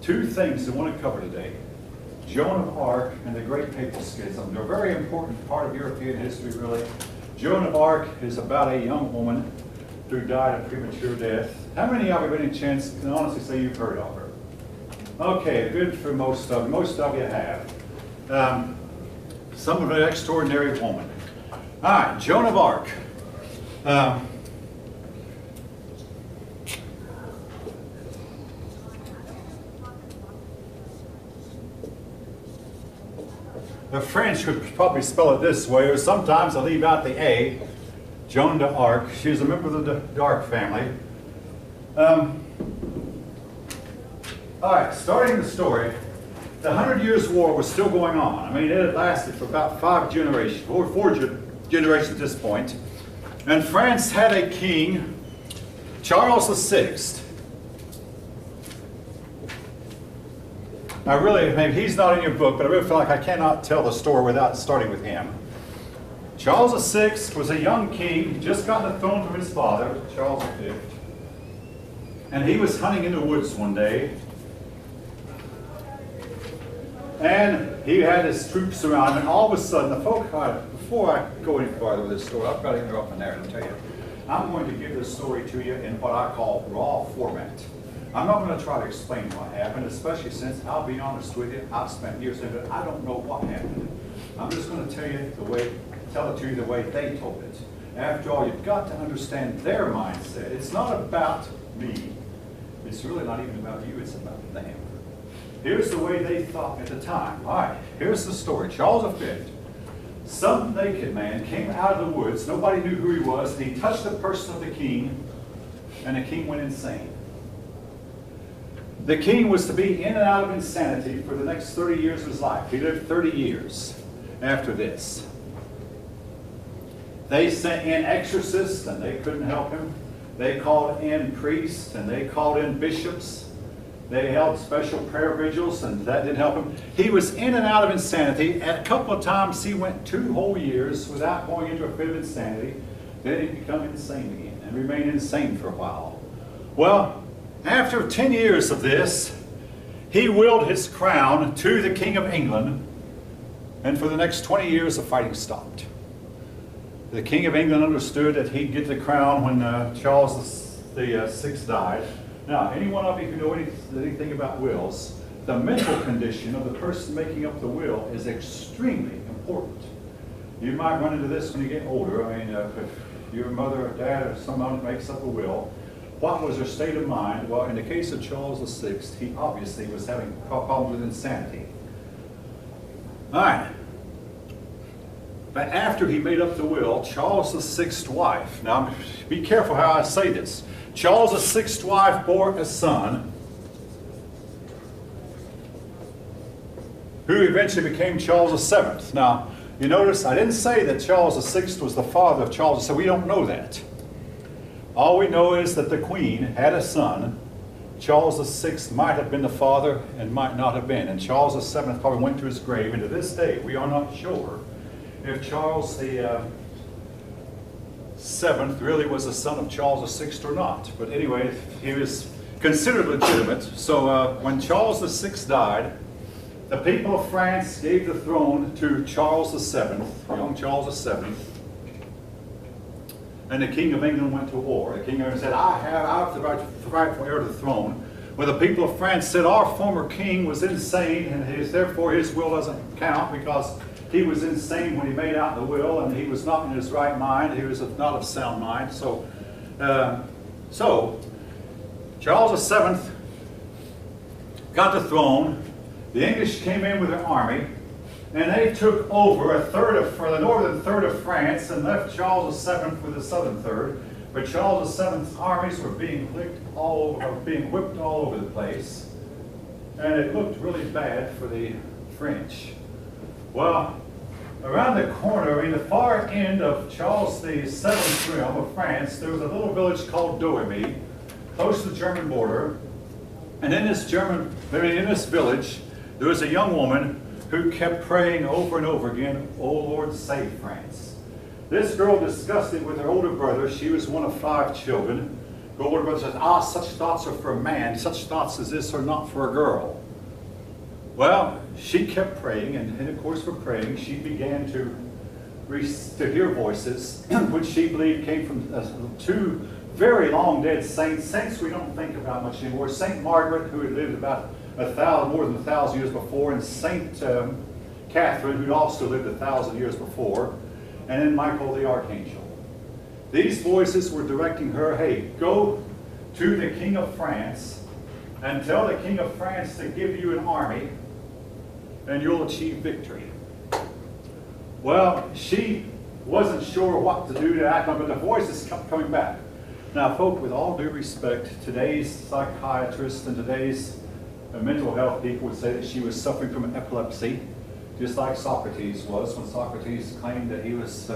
two things I want to cover today. Joan of Arc and the Great Papal Schism. They're a very important part of European history, really. Joan of Arc is about a young woman who died a premature death. How many of you have any chance can honestly say you've heard of her? Okay, good for most of you. Most of you have. Some of an extraordinary woman. All right, Joan of Arc. The French would probably spell it this way, or sometimes I leave out the A. Joan d'Arc. She was a member of the d'Arc family. All right, starting the story. The 100 Years' War was still going on. I mean, it had lasted for about four generations at this point. And France had a king, Charles VI. I really, maybe he's not in your book, but I really feel like I cannot tell the story without starting with him. Charles VI was a young king, just got the throne from his father, Charles V. And he was hunting in the woods one day. And he had his troops around him, and all of a sudden, the folk, before I go any farther with this story, I've got to interrupt the narrative and tell you. I'm going to give this story to you in what I call raw format. I'm not going to try to explain what happened, especially since, I'll be honest with you, I've spent years in it, I don't know what happened. I'm just going to tell it to you the way they told it. After all, you've got to understand their mindset. It's not about me. It's really not even about you, it's about them. Here's the way they thought at the time. All right, here's the story. Charles V, some naked man came out of the woods, nobody knew who he was, and he touched the person of the king, and the king went insane. The king was to be in and out of insanity for the next 30 years of his life. He lived 30 years after this. They sent in exorcists, and they couldn't help him. They called in priests, and they called in bishops. They held special prayer vigils, and that didn't help him. He was in and out of insanity. At a couple of times, he went 2 whole years without going into a fit of insanity. Then he'd become insane again and remain insane for a while. Well, after 10 years of this, he willed his crown to the King of England, and for the next 20 years, the fighting stopped. The King of England understood that he'd get the crown when Charles VI died. Now, any one of you who know anything about wills, the mental condition of the person making up the will is extremely important. You might run into this when you get older. I mean, if your mother or dad or someone makes up a will, what was their state of mind? Well, in the case of Charles VI, he obviously was having problems with insanity. All right. But after he made up the will, Charles VI's wife, now be careful how I say this. Charles VI's wife bore a son who eventually became Charles VII. Now, you notice I didn't say that Charles VI was the father of Charles, so we don't know that. All we know is that the Queen had a son. Charles VI might have been the father and might not have been. And Charles VII probably went to his grave. And to this day, we are not sure if Charles VII really was a son of Charles VI or not. But anyway, he was considered legitimate. So when Charles VI died, the people of France gave the throne to Charles VII, young Charles VII. And the King of England went to war. The King of England said, I have the right to fight for heir to the throne. Well, the people of France said, our former king was insane, and therefore his will doesn't count because he was insane when he made out the will, and he was not in his right mind. He was not of sound mind. So Charles VII got the throne. The English came in with their army, and they took over for the northern third of France and left Charles VII with the southern third. But Charles VII's armies were being whipped all over the place, and it looked really bad for the French. Well, around the corner, in the far end of Charles VII's realm of France, there was a little village called Douai, close to the German border. And in this village, there was a young woman who kept praying over and over again, "Oh Lord, save France." This girl discussed it with her older brother. She was one of 5 children. Go over to brother and says, ah, such thoughts are for a man, such thoughts as this are not for a girl. Well, she kept praying, and of course for praying, she began to hear voices, which she believed came from two very long dead saints. Saints we don't think about much anymore. Saint Margaret, who had lived about more than 1,000 years before, and Saint Catherine, who'd also lived 1,000 years before, and then Michael the Archangel. These voices were directing her, hey, go to the King of France and tell the King of France to give you an army and you'll achieve victory. Well, she wasn't sure what to do to act on, but the voices kept coming back. Now, folk, with all due respect, today's psychiatrists and today's mental health people would say that she was suffering from epilepsy, just like Socrates was, when Socrates claimed that he was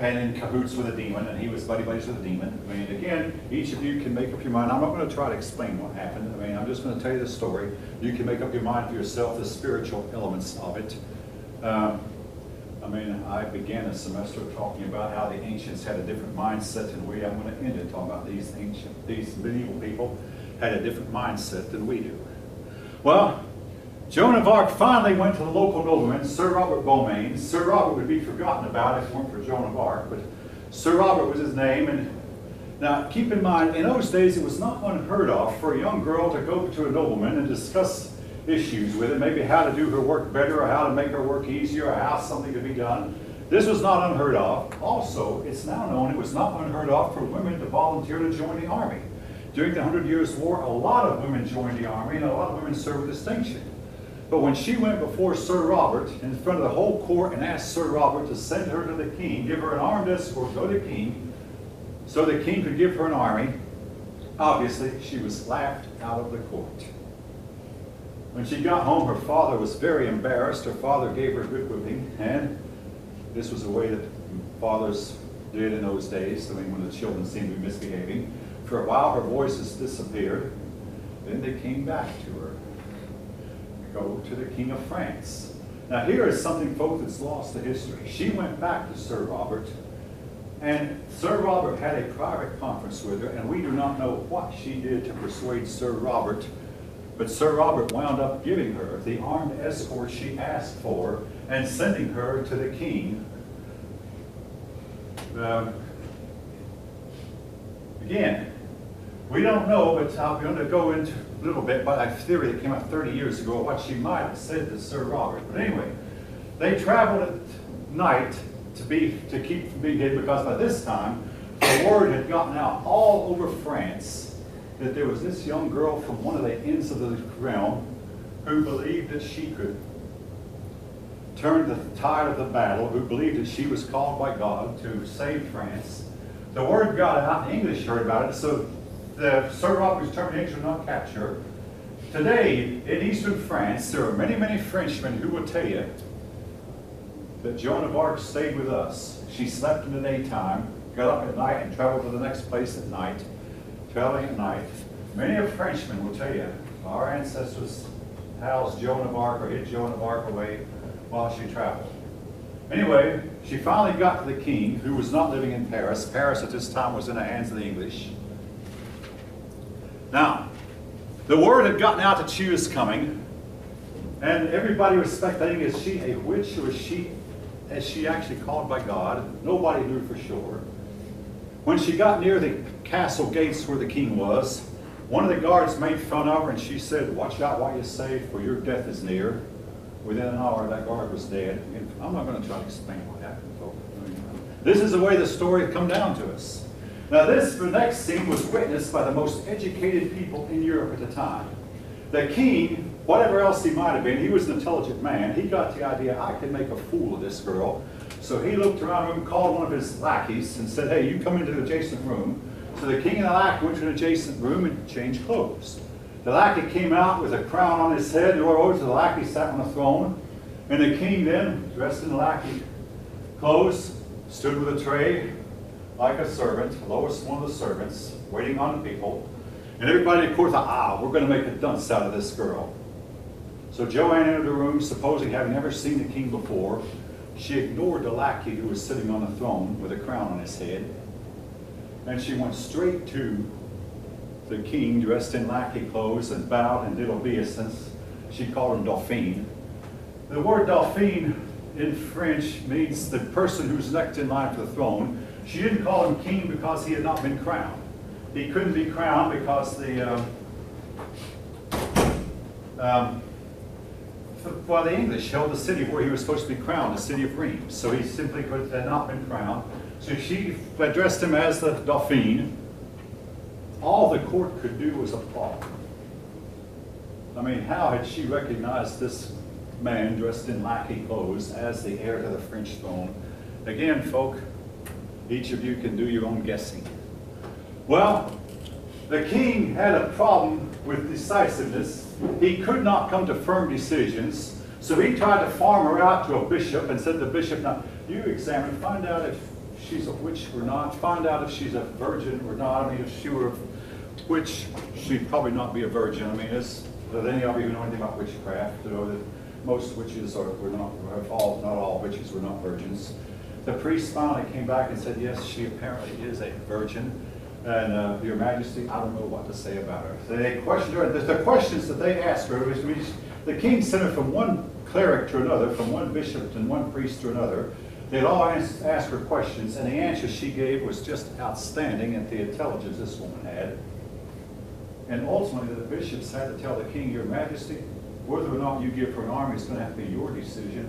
in cahoots with a demon, and he was buddy-buddies with a demon. I mean, again, each of you can make up your mind. I'm not going to try to explain what happened. I mean, I'm just going to tell you the story. You can make up your mind for yourself, the spiritual elements of it. I mean, I began a semester talking about how the ancients had a different mindset than we. I'm going to end it talking about these medieval people had a different mindset than we do. Well, Joan of Arc finally went to the local nobleman, Sir Robert Beaumains. Sir Robert would be forgotten about if it weren't for Joan of Arc, but Sir Robert was his name. And now, keep in mind, in those days, it was not unheard of for a young girl to go to a nobleman and discuss issues with him, maybe how to do her work better, or how to make her work easier, or how something could be done. This was not unheard of. Also, it's now known it was not unheard of for women to volunteer to join the army. During the 100 Years' War, a lot of women joined the army, and a lot of women served with distinction. But when she went before Sir Robert in front of the whole court and asked Sir Robert to send her to the king, give her an armed escort, go to the king, so the king could give her an army, obviously she was laughed out of the court. When she got home, her father was very embarrassed. Her father gave her a good whipping, and this was the way that fathers did in those days. I mean, when the children seemed to be misbehaving. For a while, her voices disappeared. Then they came back to her. Go to the King of France. Now, here is something, folks, that's lost to history. She went back to Sir Robert, and Sir Robert had a private conference with her, and we do not know what she did to persuade Sir Robert. But Sir Robert wound up giving her the armed escort she asked for and sending her to the king. Again, we don't know, but I'm going to go into a little bit by a theory that came out 30 years ago, what she might have said to Sir Robert. But anyway, they traveled at night to keep from being hid, because by this time the word had gotten out all over France that there was this young girl from one of the ends of the realm who believed that she could turn the tide of the battle, who believed that she was called by God to save France. The word got out, and the English heard about it, so the Sir Robert's determination to not capture her. Today, in eastern France, there are many, many Frenchmen who will tell you that Joan of Arc stayed with us. She slept in the daytime, got up at night, and traveled to the next place at night. Traveling at night. Many of Frenchmen will tell you our ancestors housed Joan of Arc or hid Joan of Arc away while she traveled. Anyway, she finally got to the king, who was not living in Paris. Paris at this time was in the hands of the English. Now, the word had gotten out that she was coming, and everybody was speculating, is she a witch, or is she actually called by God? Nobody knew for sure. When she got near the castle gates where the king was, one of the guards made fun of her, and she said, "Watch out what you say, for your death is near." Within an hour, that guard was dead. And I'm not going to try to explain what happened, folks. This is the way the story had come down to us. Now, the next scene was witnessed by the most educated people in Europe at the time. The king, whatever else he might have been, he was an intelligent man. He got the idea, I can make a fool of this girl. So he looked around the room, called one of his lackeys, and said, "Hey, you come into the adjacent room." So the king and the lackey went to an adjacent room and changed clothes. The lackey came out with a crown on his head. The over to the lackey sat on a throne. And the king then, dressed in the lackey clothes, stood with a tray like a servant, the lowest one of the servants, waiting on the people. And everybody, of course, thought, we're going to make a dunce out of this girl. So Joan entered the room, supposing having never seen the king before. She ignored the lackey who was sitting on the throne with a crown on his head, And she went straight to the king, dressed in lackey clothes, and bowed and did obeisance. She called him Dauphin. The word Dauphin in French means the person who's next in line for the throne. She didn't call him king because he had not been crowned. He couldn't be crowned because the English held the city where he was supposed to be crowned, the city of Rheims. So he simply had not been crowned. So she addressed him as the Dauphin. All the court could do was applaud. I mean, how had she recognized this man dressed in lackey clothes as the heir to the French throne? Again, folk, each of you can do your own guessing. Well, the king had a problem with decisiveness. He could not come to firm decisions, so he tried to farm her out to a bishop and said to the bishop, now, you examine, find out if she's a witch or not, find out if she's a virgin or not. I mean, if she were a witch, she'd probably not be a virgin. I mean, does any of you know anything about witchcraft? You know that most witches were not, not all witches were not virgins. The priest finally came back and said, yes, she apparently is a virgin. And Your Majesty, I don't know what to say about her. So they questioned her. The questions that they asked her was, the king sent her from one cleric to another, from one bishop and one priest to another. They'd all ask her questions, and the answer she gave was just outstanding at the intelligence this woman had. And ultimately, the bishops had to tell the king, Your Majesty, whether or not you give her an army is going to have to be your decision.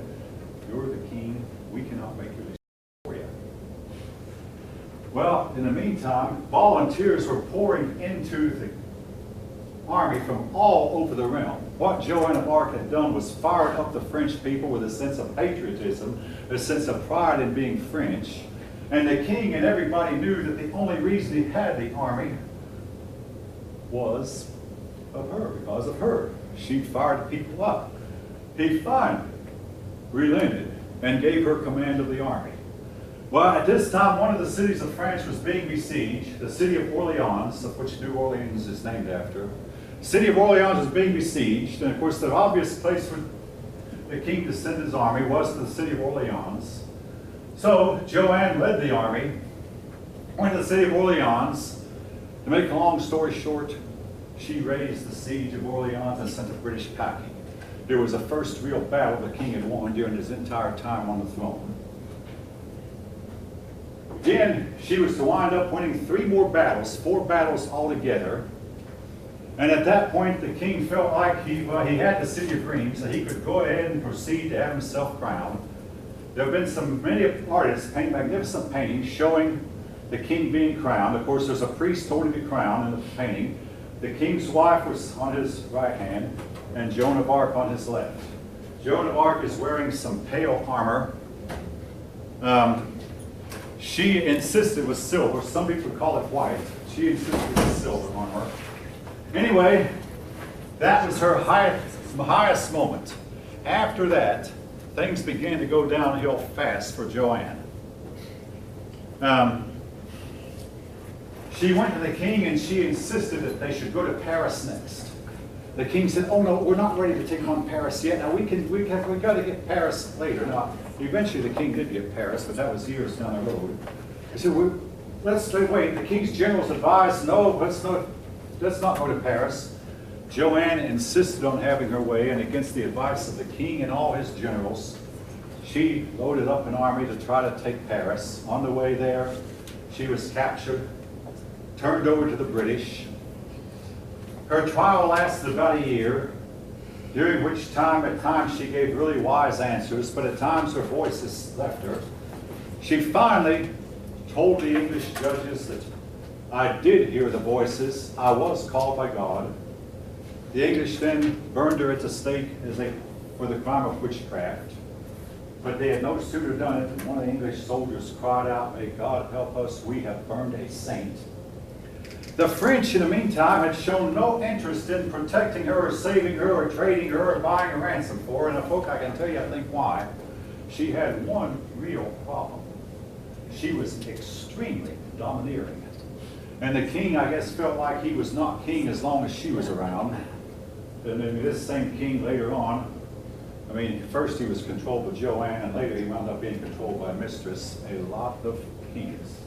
You're the king. We cannot make your decision for you. Well, in the meantime, volunteers were pouring into the army from all over the realm. What Joan of Arc had done was fired up the French people with a sense of patriotism, a sense of pride in being French. And the king and everybody knew that the only reason he had the army was of her, because of her. She fired people up. He finally relented and gave her command of the army. Well, at this time, one of the cities of France was being besieged, the city of Orleans, of which New Orleans is named after. The city of Orleans was being besieged, and of course the obvious place for the king to send his army was to the city of Orleans. So Joan led the army, went to the city of Orleans. To make a long story short, she raised the siege of Orleans and sent the British packing. It was the first real battle the king had won during his entire time on the throne. Then she was to wind up winning 3 more battles, 4 battles altogether. And at that point, the king felt like he had the city of Rheims, so he could go ahead and proceed to have himself crowned. There have been many artists paint magnificent paintings showing the king being crowned. Of course, there's a priest holding the crown in the painting. The king's wife was on his right hand, and Joan of Arc on his left. Joan of Arc is wearing some pale armor. She insisted it was silver. Some people call it white. She insisted it was silver armor. Anyway, that was her highest moment. After that, things began to go downhill fast for Joan. She went to the king and she insisted that they should go to Paris next. The king said, oh no, we're not ready to take on Paris yet. Now we got to get Paris later. Now, eventually the king did get Paris, but that was years down the road. He said, let's wait. The king's generals advised, no, let's not go to Paris. Joan insisted on having her way, and against the advice of the king and all his generals, she loaded up an army to try to take Paris. On the way there, she was captured, turned over to the British. Her trial lasted about a year, during which time, at times, she gave really wise answers, but at times her voices left her. She finally told the English judges that I did hear the voices. I was called by God. The English then burned her at the stake for the crime of witchcraft. But they had no sooner done it than one of the English soldiers cried out, may God help us, we have burned a saint. The French, in the meantime, had shown no interest in protecting her or saving her or trading her or buying a ransom for her. And folk, I can tell you, I think why. She had one real problem. She was extremely domineering. And the king, I guess, felt like he was not king as long as she was around. And then this same king later on, I mean, first he was controlled by Joan, and later he wound up being controlled by a mistress, a lot of kings.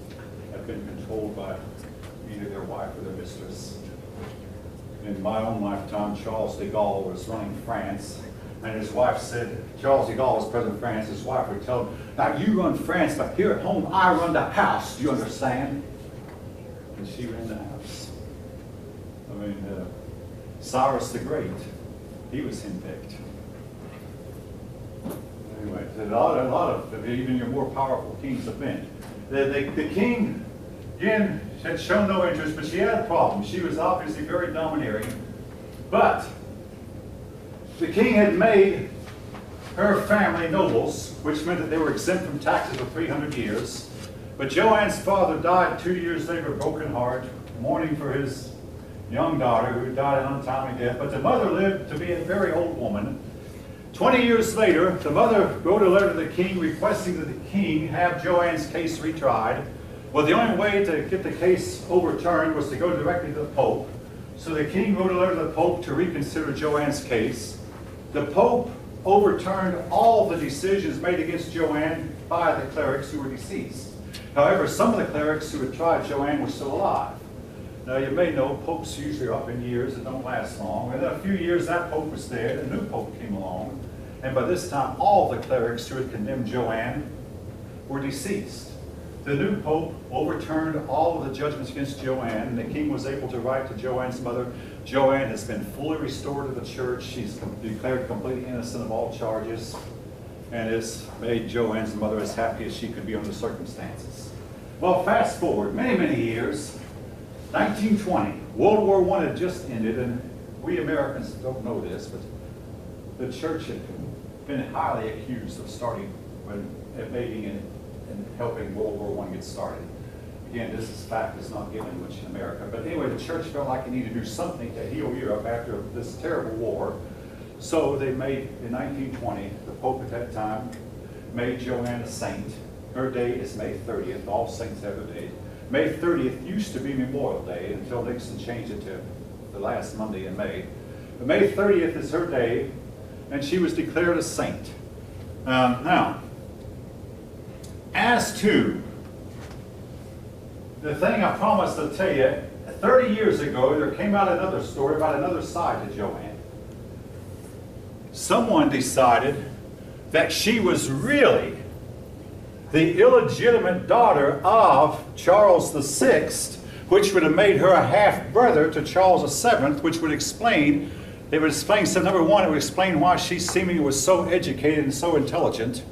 have been controlled by either their wife or their mistress. In my own lifetime, Charles de Gaulle was running France, and his wife said, Charles de Gaulle was president of France, his wife would tell him, now you run France, but here at home I run the house, do you understand? And she ran the house. I mean, Cyrus the Great, he was henpecked. Anyway, a lot of even your more powerful kings have been. The king, again, had shown no interest, but she had a problem. She was obviously very domineering. But the king had made her family nobles, which meant that they were exempt from taxes for 300 years. But Joan's father died 2 years later, broken heart, mourning for his young daughter who died an untimely death. But the mother lived to be a very old woman. 20 years later, the mother wrote a letter to the king requesting that the king have Joan's case retried. Well, the only way to get the case overturned was to go directly to the Pope. So the king wrote a letter to the Pope to reconsider Joan's case. The Pope overturned all the decisions made against Joan by the clerics who were deceased. However, some of the clerics who had tried Joan were still alive. Now, you may know popes usually are up in years and don't last long. And in a few years, that pope was dead, a new pope came along. And by this time, all the clerics who had condemned Joan were deceased. The new pope overturned all of the judgments against Joan, and the king was able to write to Joan's mother, Joan has been fully restored to the church. She's declared completely innocent of all charges, and has made Joan's mother as happy as she could be under the circumstances. Well, fast forward many, many years, 1920, World War I had just ended, and we Americans don't know this, but the church had been highly accused of starting, invading and helping World War I get started. Again, this fact is not given much in America. But anyway, the church felt like it needed to do something to heal Europe after this terrible war. So they made, in 1920, the Pope at that time made Joan a saint. Her day is May 30th. All saints have a day. May 30th used to be Memorial Day until Nixon changed it to the last Monday in May. But May 30th is her day, and she was declared a saint. Now, as to the thing I promised to tell you, 30 years ago, there came out another story about another side to Joan. Someone decided that she was really the illegitimate daughter of Charles VI, which would have made her a half-brother to Charles VII, which would explain, so number one, it would explain why she seemingly was so educated and so intelligent,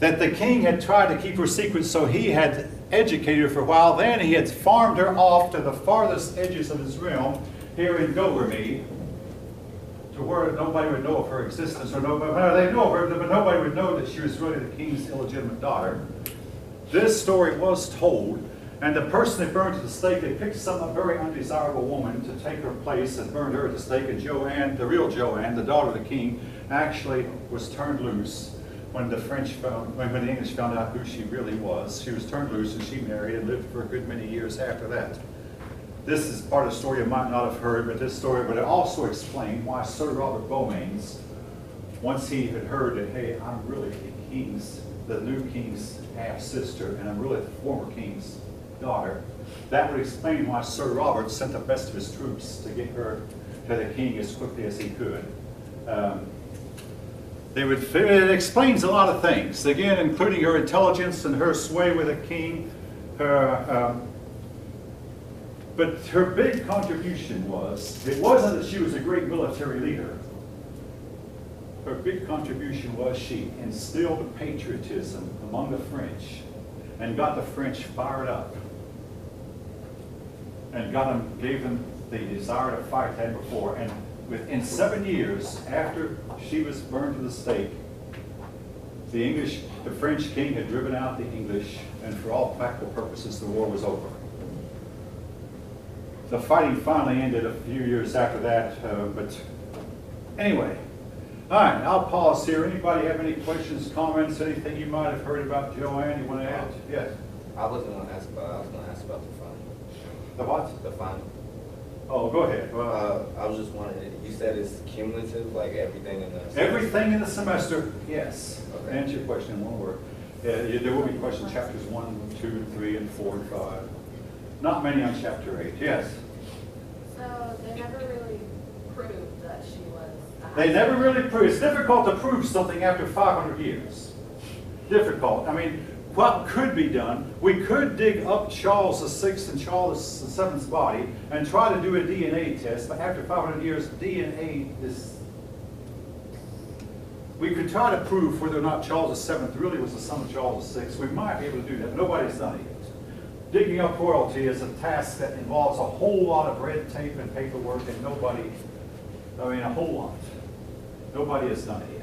that the king had tried to keep her secret, so he had educated her for a while. Then he had farmed her off to the farthest edges of his realm, here in Government, to where nobody would know of her existence, or nobody, well, they know of her, but nobody would know that she was really the king's illegitimate daughter. This story was told, and the person they burned to the stake, they picked some very undesirable woman to take her place and burned her at the stake, and Joan, the real Joan, the daughter of the king, actually was turned loose when the English found out who she really was. She was turned loose and she married and lived for a good many years after that. This is part of the story you might not have heard, but it also explained why Sir Robert Beaumains, once he had heard that, hey, I'm really the new king's half-sister, and I'm really the former king's daughter, that would explain why Sir Robert sent the best of his troops to get her to the king as quickly as he could. It explains a lot of things, again, including her intelligence and her sway with the king. But her big contribution it wasn't that she was a great military leader. Her big contribution was she instilled patriotism among the French and got the French fired up and gave them the desire to fight they had before. And within 7 years after she was burned to the stake, the French king had driven out the English, and for all practical purposes, the war was over. The fighting finally ended a few years after that, but anyway. All right, I'll pause here. Anybody have any questions, comments, anything you might have heard about Joan you want to add? Yes? I was going to ask about the final. The what? The final. Oh, go ahead. Well, I was just wondering, you said it's cumulative, like everything in the semester? Everything in the semester, yes. Okay. To answer your question in one word. There will be questions, chapters 1, 2, 3, and 4, and 5. Not many on chapter 8, yes. So they never really proved that she was. They never really proved. It's difficult to prove something after 500 years. Difficult. I mean, what could be done? We could dig up Charles VI and Charles VII's body and try to do a DNA test, but after 500 years, DNA is... We could try to prove whether or not Charles VII really was the son of Charles VI. We might be able to do that. Nobody's done it yet. Digging up royalty is a task that involves a whole lot of red tape and paperwork, and nobody, I mean, a whole lot. Nobody has done it yet.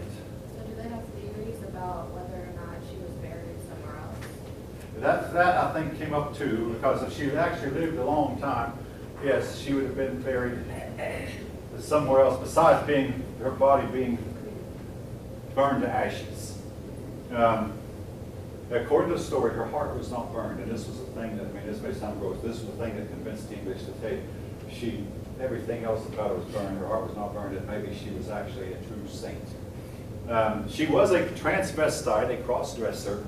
So do they have theories about whether or not she was buried somewhere else? That I think came up too, because if she had actually lived a long time, yes, she would have been buried somewhere else besides being her body being burned to ashes. According to the story, her heart was not burned, and this was the thing that, I mean, this may sound gross, this was the thing that convinced the English to take, everything else about her was burned, her heart was not burned, and maybe she was actually a true saint. She was a transvestite, a cross-dresser.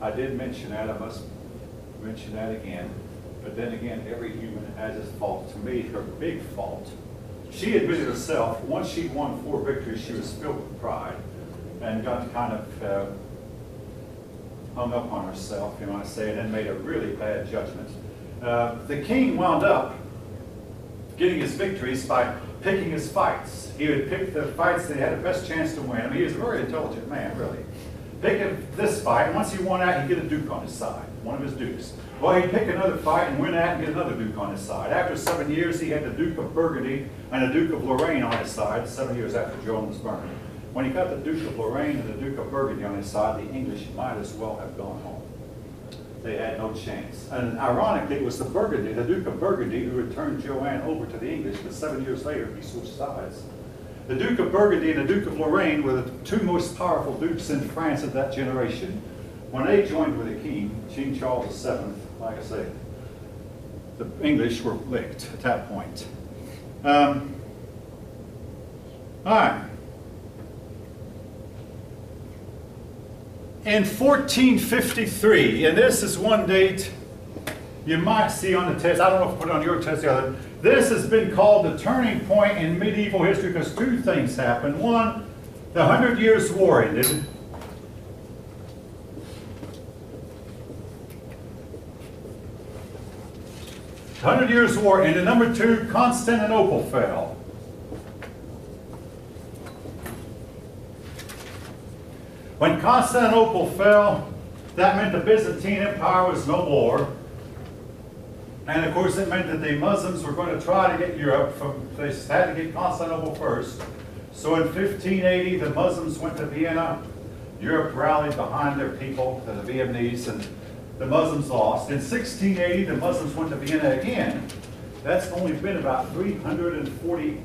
I did mention that, I must mention that again. But then again, every human has his fault. To me, her big fault, she admitted herself, once she'd won 4 victories, she was filled with pride and got kind of hung up on herself, you might say, and then made a really bad judgment. The king wound up getting his victories by picking his fights. He would pick the fights that he had the best chance to win. I mean, he was a very intelligent man, really. Picking this fight, and once he won out, he'd get a duke on his side, one of his dukes. Well, he'd pick another fight and win out and get another duke on his side. After 7 years, he had the Duke of Burgundy and the Duke of Lorraine on his side, 7 years after Joan was burned. When he got the Duke of Lorraine and the Duke of Burgundy on his side, the English might as well have gone home. They had no chance. And ironically, it was the Duke of Burgundy, who had turned Joan over to the English, but 7 years later, he switched sides. The Duke of Burgundy and the Duke of Lorraine were the 2 most powerful dukes in France of that generation. When they joined with the King Charles VII, like I say, the English were licked at that point. All right. In 1453, and this is one date you might see on the test. I don't know if I put it on your test the other. This has been called the turning point in medieval history because 2 things happened. One, the 100 Years' War ended. The 100 Years' War ended. Number 2, Constantinople fell. When Constantinople fell, that meant the Byzantine Empire was no more. And of course it meant that the Muslims were going to try to get Europe they had to get Constantinople first. So in 1580, the Muslims went to Vienna. Europe rallied behind their people, the Viennese, and the Muslims lost. In 1680, the Muslims went to Vienna again. That's only been about 340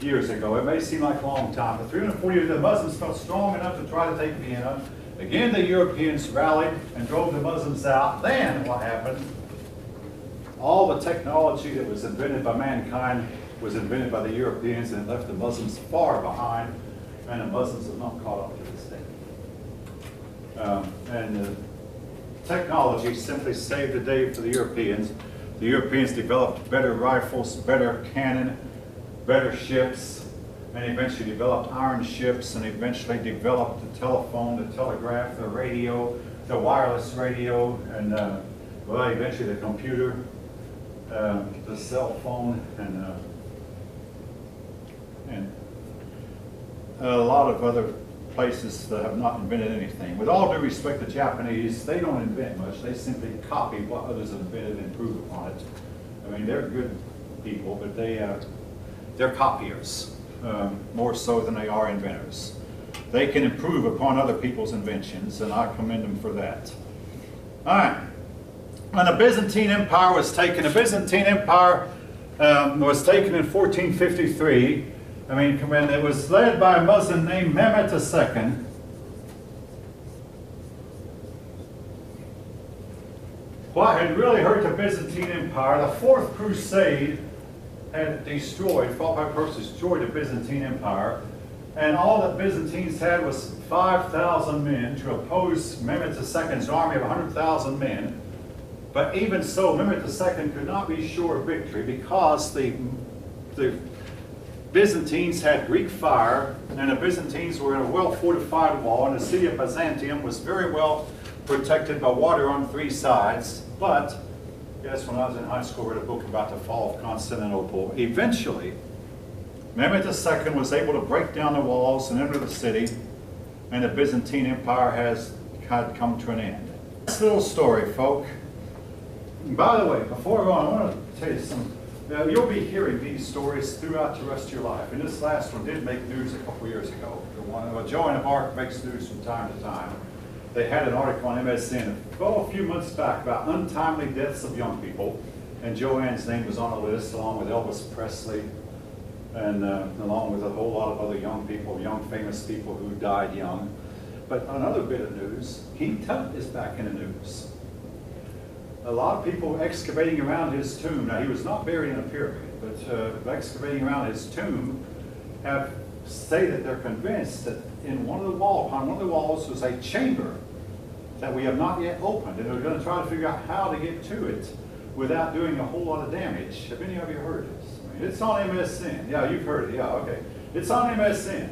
years ago. It may seem like a long time, but 340 years, the Muslims felt strong enough to try to take Vienna. Again, the Europeans rallied and drove the Muslims out. Then what happened? All the technology that was invented by mankind was invented by the Europeans and left the Muslims far behind, and the Muslims have not caught up to this day. And technology simply saved the day for the Europeans. The Europeans developed better rifles, better cannon, better ships, and eventually developed iron ships, and eventually developed the telephone, the telegraph, the radio, the wireless radio, and well, eventually the computer, the cell phone, and a lot of other places that have not invented anything. With all due respect to Japanese, they don't invent much. They simply copy what others have invented and improve upon it. I mean, they're good people, but they're copiers, more so than they are inventors. They can improve upon other people's inventions, and I commend them for that. All right. When the Byzantine Empire was taken, the Byzantine Empire was taken in 1453. I mean, it was led by a Muslim named Mehmet II. What had really hurt the Byzantine Empire, the Fourth Crusade had destroyed, fought by Persia, destroyed the Byzantine Empire. And all that Byzantines had was 5,000 men to oppose Mehmed II's army of 100,000 men. But even so, Mehmed II could not be sure of victory because the Byzantines had Greek fire, and the Byzantines were in a well-fortified wall, and the city of Byzantium was very well protected by water on 3 sides. But, yes, when I was in high school, I read a book about the fall of Constantinople. Eventually, Mehmed II was able to break down the walls and enter the city, and the Byzantine Empire had come to an end. This little story, folk. By the way, before I go on, I want to tell you something. You'll be hearing these stories throughout the rest of your life. And this last one did make news a couple years ago. Joan of Arc makes news from time to time. They had an article on MSN a few months back about untimely deaths of young people. And Joanne's name was on the list, along with Elvis Presley, and along with a whole lot of other young people, young famous people who died young. But another bit of news, King Tut is back in the news. A lot of people excavating around his tomb, now he was not buried in a pyramid, but excavating around his tomb have say that they're convinced that in on one of the walls was a chamber that we have not yet opened, and they're going to try to figure out how to get to it without doing a whole lot of damage. Have any of you heard this? I mean, it's on MSN. Yeah, you've heard it. Yeah, okay. It's on MSN.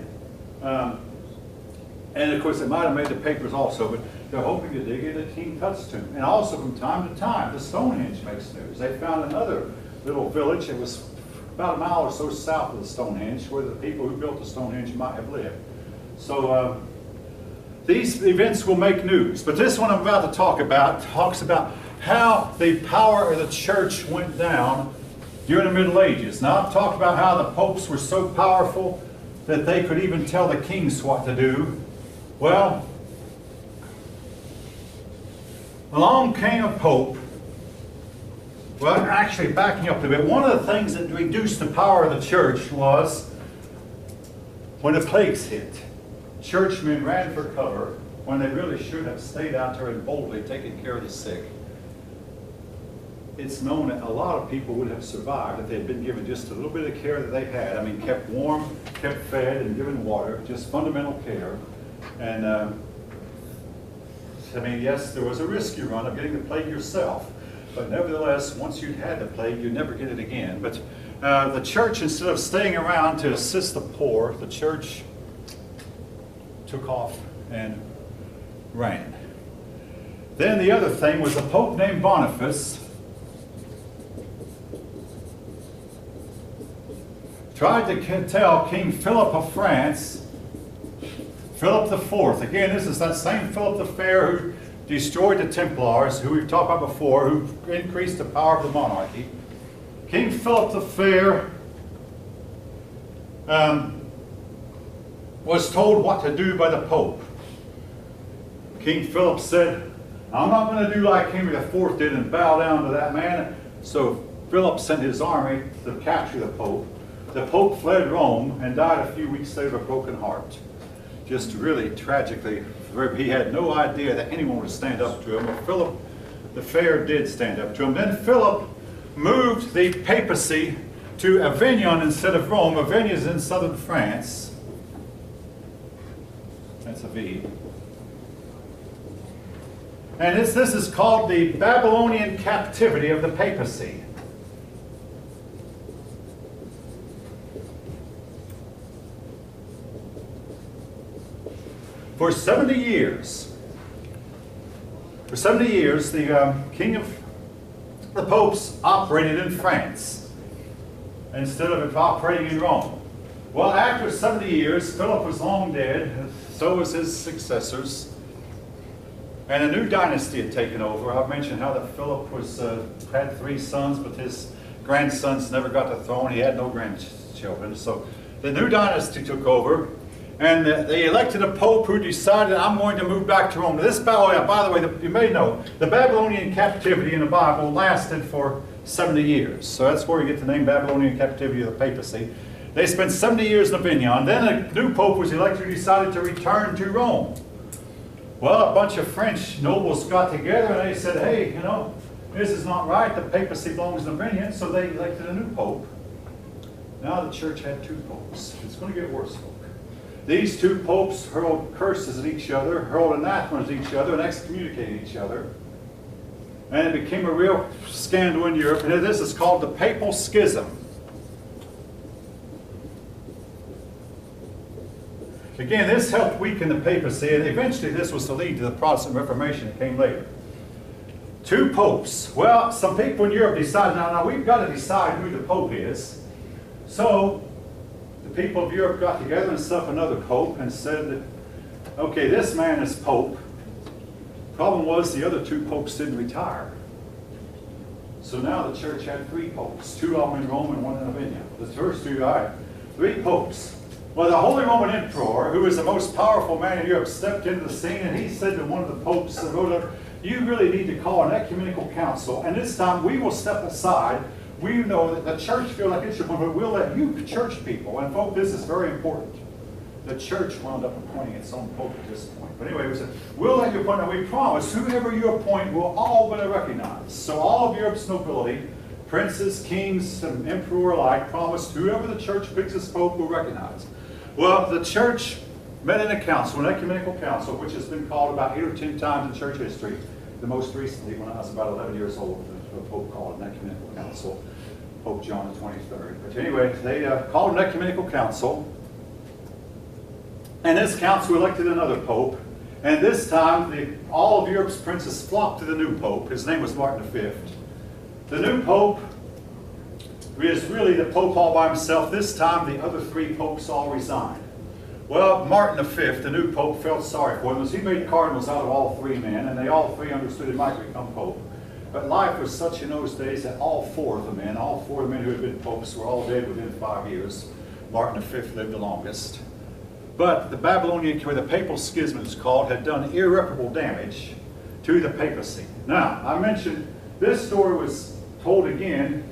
And of course, it might have made the papers also, but they're hoping to dig into King Tut's tomb. And also from time to time, the Stonehenge makes news. They found another little village. It was about a mile or so south of the Stonehenge, where the people who built the Stonehenge might have lived. So these events will make news. But this one I'm about to talk about talks about how the power of the church went down during the Middle Ages. Now I've talked about how the popes were so powerful that they could even tell the kings what to do. Well, along came a pope. Well, actually, backing up a bit, one of the things that reduced the power of the church was when the plagues hit. Churchmen ran for cover when they really should have stayed out there and boldly taken care of the sick. It's known that a lot of people would have survived if they had been given just a little bit of care that they had. I mean, kept warm, kept fed, and given water, just fundamental care. And I mean, yes, there was a risk you run of getting the plague yourself, but nevertheless, once you'd had the plague, you'd never get it again. But the church, instead of staying around to assist the poor, the church took off and ran. Then the other thing was a pope named Boniface tried to tell King Philip of France, Philip IV, again, this is that same Philip the Fair who destroyed the Templars, who we've talked about before, who increased the power of the monarchy. King Philip the Fair was told what to do by the Pope. King Philip said, I'm not going to do like Henry IV did and bow down to that man. So Philip sent his army to capture the Pope. The Pope fled Rome and died a few weeks later of a broken heart. Just really tragically, he had no idea that anyone would stand up to him. But Philip the Fair did stand up to him. Then Philip moved the papacy to Avignon instead of Rome. Avignon is in southern France. That's a V. And this is called the Babylonian captivity of the papacy. For 70 years, the king of the popes operated in France instead of operating in Rome. Well, after 70 years, Philip was long dead, so was his successors, and a new dynasty had taken over. I've mentioned how that Philip had 3 sons, but his grandsons never got the throne. He had no grandchildren, so the new dynasty took over. And they elected a pope who decided, I'm going to move back to Rome. This, by the way, you may know, the Babylonian captivity in the Bible lasted for 70 years. So that's where you get the name Babylonian captivity of the papacy. They spent 70 years in Avignon. Then a new pope was elected who decided to return to Rome. Well, a bunch of French nobles got together and they said, hey, you know, this is not right. The papacy belongs in Avignon. So they elected a new pope. Now the church had 2 popes. It's going to get worse, folks. These two popes hurled curses at each other, hurled anathemas at each other, and excommunicated each other. And it became a real scandal in Europe. And this is called the Papal Schism. Again, this helped weaken the papacy, and eventually this was to lead to the Protestant Reformation that came later. Two popes. Well, some people in Europe decided, now we've got to decide who the pope is. So the people of Europe got together and set up another pope and said that, okay, this man is pope. Problem was the other two popes didn't retire. So now the church had three popes, two of them in Rome and one in Avignon. The first two, all right, three popes. Well, the Holy Roman Emperor, who was the most powerful man in Europe, stepped into the scene, and he said to one of the popes, you really need to call an ecumenical council, and this time we will step aside. We know that the church feels like it should, but we'll let you church people. And folks, this is very important. The church wound up appointing its own pope at this point. But anyway, we said, we'll let you appoint, and we promise whoever you appoint will all be recognized. So all of Europe's nobility, princes, kings, and emperor alike, promised whoever the church picks as pope will recognize. Well, the church met in a council, an ecumenical council, which has been called about 8 or 10 times in church history. The most recently, when I was about 11 years old, the Pope called an ecumenical council, Pope Joan the 23rd. But anyway, they called an ecumenical council, and this council elected another pope. And this time, all of Europe's princes flocked to the new pope. His name was Martin V. The new pope is really the pope all by himself. This time, the other three popes all resigned. Well, Martin V, the new pope, felt sorry for them as he made cardinals out of all three men, and they all three understood he might become pope. But life was such in those days that all four of the men who had been popes, were all dead within 5 years. Martin V lived the longest. But the Babylonian, where the Papal Schism is called, had done irreparable damage to the papacy. Now, I mentioned this story was told again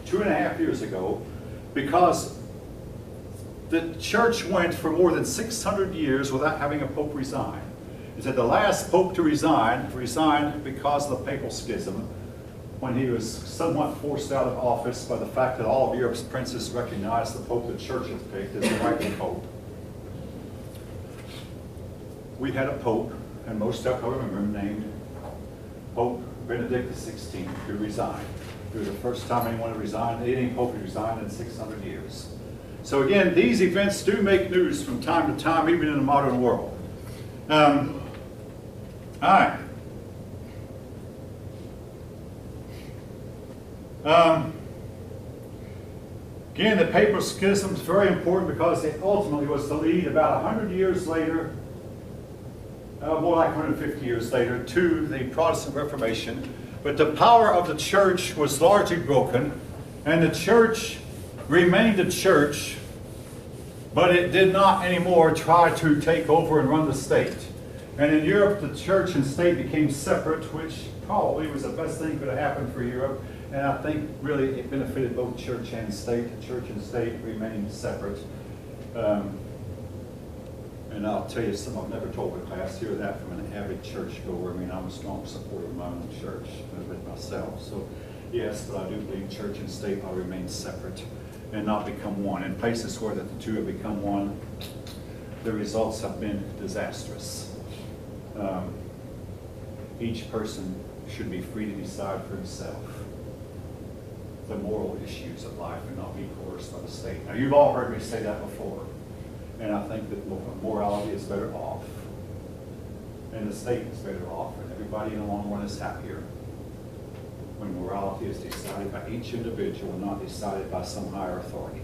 2.5 years ago because the church went for more than 600 years without having a pope resign. It said the last pope to resigned because of the Papal Schism, when he was somewhat forced out of office by the fact that all of Europe's princes recognized the pope the church had picked as the rightful pope. We had a pope, and most of you remember him, named Pope Benedict XVI, who resigned. It was the first time anyone had resigned, any pope had resigned in 600 years. So again, these events do make news from time to time, even in the modern world. All right. Again, the Papal Schism is very important because it ultimately was to lead about 100 years later, more like 150 years later, to the Protestant Reformation. But the power of the church was largely broken, and the church remained a church, but it did not anymore try to take over and run the state. And in Europe, the church and state became separate, which probably was the best thing that could have happened for Europe. And I think really it benefited both church and state. The church and state remained separate. And I'll tell you something I've never told the class here, that from an avid churchgoer. I mean, I'm a strong supporter of my own church, with myself. So yes, but I do believe church and state will remain separate and not become one. In places where the two have become one, the results have been disastrous. Each person should be free to decide for himself the moral issues of life and not be coerced by the state. Now, you've all heard me say that before, and I think that morality is better off, and the state is better off, and everybody in the long run is happier when morality is decided by each individual and not decided by some higher authority.